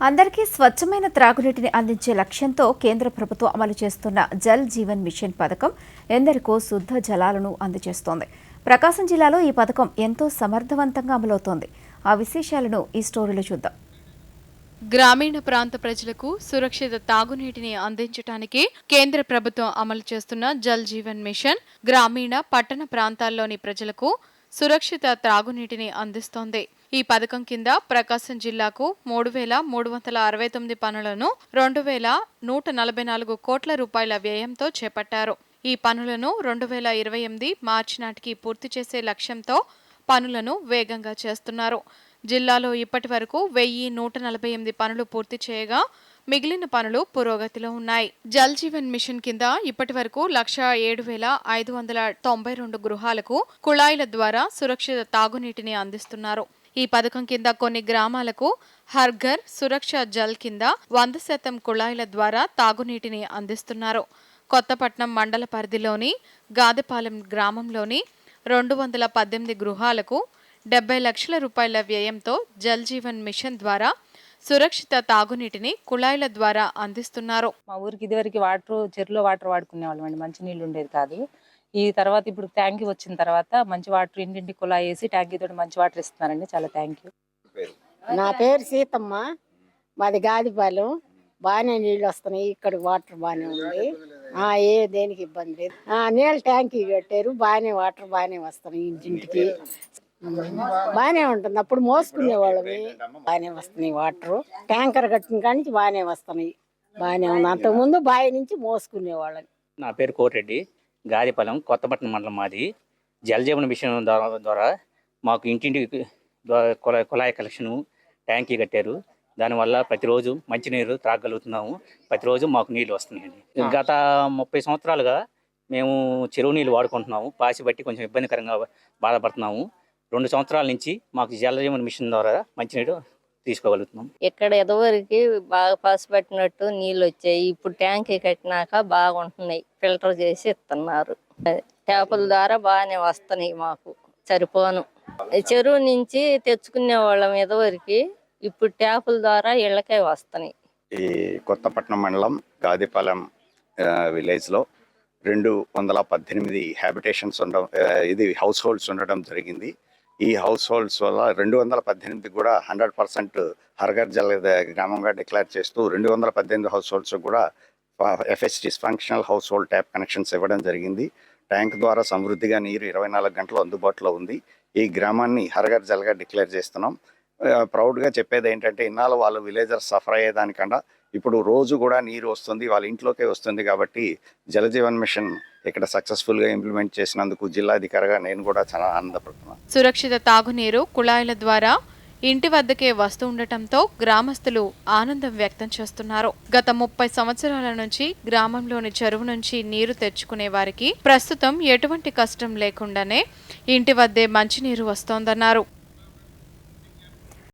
అందరికీ స్వచ్ఛమైన త్రాగునీటిని అందించే లక్ష్యంతో కేంద్ర ప్రభుత్వం అమలు చేస్తున్న జల్ జీవన్ మిషన్ పథకం ఎందరికో శుద్ధ జలాలను అందజేస్తోంది. ప్రకాశం జిల్లాలో ఈ పథకం ఎంతో సమర్థవంతంగా అమలవుతోంది. ఆ విశేషాలను ఈ స్టోరీలో చూద్దాం. గ్రామీణ ప్రాంత ప్రజలకు సురక్షిత తాగునీటిని అందించడానికి కేంద్ర ప్రభుత్వం అమలు చేస్తున్న జల్ జీవన్ మిషన్ గ్రామీణ పట్టణ ప్రాంతాల్లోని ప్రజలకు సురక్షిత త్రాగునీటిని అందిస్తోంది. ఈ పథకం కింద ప్రకాశం జిల్లాకు 3,369 పనులను 2,144 కోట్ల రూపాయల వ్యయంతో చేపట్టారు. ఈ పనులను 2028 మార్చి నాటికి పూర్తి చేసే లక్ష్యంతో పనులను వేగంగా చేస్తున్నారు. జిల్లాలో ఇప్పటి వరకు 1,148 పనులు పూర్తి చేయగా మిగిలిన పనులు పురోగతిలో ఉన్నాయి. జల్ జీవన్ మిషన్ కింద ఇప్పటి వరకు 107,592 గృహాలకు కుళాయిల ద్వారా సురక్షిత తాగునీటిని అందిస్తున్నారు. ఈ పథకం కింద కొన్ని గ్రామాలకు హర్ఘర్ సురక్ష జల్ కింద 100% కుళాయిల ద్వారా తాగునీటిని అందిస్తున్నారు. కొత్తపట్నం మండల పరిధిలోని గాదెపాలెం గ్రామంలోని 218 గృహాలకు 70 లక్షల రూపాయల వ్యయంతో జల్ జీవన్ మిషన్ ద్వారా సురక్షిత తాగునీటిని కుళాయిల ద్వారా అందిస్తున్నారు. మా ఊరికి ఇదివరకు చెరువులో వాటర్ వాడుకునేవాళ్ళం అండి. మంచి నీళ్ళు ఉండేది కాదు. ఈ తర్వాత ఇప్పుడు ట్యాంకీ వచ్చిన తర్వాత మంచి వాటర్ ఇంటింటి కుళాయి వేసి ట్యాంకీ తోటి మంచి వాటర్ ఇస్తున్నారండి. చాలా థ్యాంక్ యూ. నా పేరు సీతమ్మ, మాది గాదిపాలెం. బాగానే నీళ్ళు వస్తున్నాయి, ఇక్కడ వాటర్ బాగానే ఉంది. ఏ దేనికి ఇబ్బంది లేదు. నీళ్ళ ట్యాంకీ కట్టారు, బాగానే వాటర్ బాగానే వస్తున్నాయి ఇంటింటికి. బాగానే ఉంటుంది. అప్పుడు మోసుకునే వాళ్ళవి బాగానే వస్తున్నాయి వాటర్. ట్యాంకర్ కట్టిన కాడి నుంచి బాగానే వస్తున్నాయి. బాగానే ఉంది. అంతకుముందు బావి నుంచి మోసుకునే వాళ్ళని. నా పేరు కోటిరెడ్డి, గాదిపాలెం కొత్తపట్నం మండలం మాది. జల్ జీవన్ మిషన్ ద్వారా మాకు ఇంటింటికి కుళాయి కలెక్షను ట్యాంకీ కట్టారు. దానివల్ల ప్రతిరోజు మంచినీరు త్రాగలుగుతున్నాము. ప్రతిరోజు మాకు నీళ్ళు వస్తున్నాయండి. గత 30 సంవత్సరాలుగా మేము చెరువు నీళ్ళు వాడుకుంటున్నాము. పాసి బట్టి కొంచెం ఇబ్బందికరంగా బాధపడుతున్నాము. 2 సంవత్సరాల నుంచి మాకు జల్ జీవన్ మిషన్ ద్వారా మంచినీరు తీసుకోగలుగుతున్నాం. ఇక్కడ ఎదవరికి బాగా పసిపట్టినట్టు నీళ్ళు వచ్చాయి. ఇప్పుడు ట్యాంకీ కట్టినాక బాగుంటున్నాయి. ఫిల్టర్ చేసి ఇస్తున్నారు. ట్యాపుల ద్వారా బాగానే వస్తున్నాయి. మాకు సరిపోను. చెరువు నుంచి తెచ్చుకునే వాళ్ళం ఎదవరికి, ఇప్పుడు ట్యాపుల ద్వారా ఇళ్ళకే వస్తున్నాయి. ఈ కొత్తపట్నం మండలం గాదిపాలెం విలేజ్లో 218 హ్యాబిటేషన్స్ హౌస్ హోల్డ్స్ ఉండడం జరిగింది. ఈ హౌస్ హోల్డ్స్ వల్ల 218 కూడా 100% హర్ఘర్ జల్ గ్రామంగా డిక్లేర్ చేస్తూ 218 హౌస్ హోల్డ్స్ కూడా FSTs functional house hold tap connections ఇవ్వడం జరిగింది. ట్యాంక్ ద్వారా సమృద్ధిగా నీరు 24 గంటలు అందుబాటులో ఉంది. ఈ గ్రామాన్ని హర్ఘర్ జల్గా డిక్లేర్ చేస్తున్నాం. ప్రౌడ్గా చెప్పేది ఏంటంటే, ఇన్నాళ్ళు వాళ్ళు విలేజర్స్ సఫర్ అయ్యేదానికన్నా ఇప్పుడు రోజు కూడా నీరు వస్తుంది, వాళ్ళ ఇంట్లోకే వస్తుంది. కాబట్టి జల్ జీవన్ మిషన్ ఇక్కడ సక్సెస్ఫుల్గా ఇంప్లిమెంట్ చేసినందుకు జిల్లాధికారిగా నేను కూడా చాలా ఆనందపడుతున్నాను. సురక్షిత తాగునీరు కుళాయిల ద్వారా ఇంటి వద్దకే వస్తూ ఉండటంతో గ్రామస్తులు ఆనందం వ్యక్తం చేస్తున్నారు. గత 30 సంవత్సరాల నుంచి గ్రామంలోని చెరువు నుంచి నీరు తెచ్చుకునే వారికి ప్రస్తుతం ఎటువంటి కష్టం లేకుండానే ఇంటి వద్దే మంచినీరు వస్తోందన్నారు.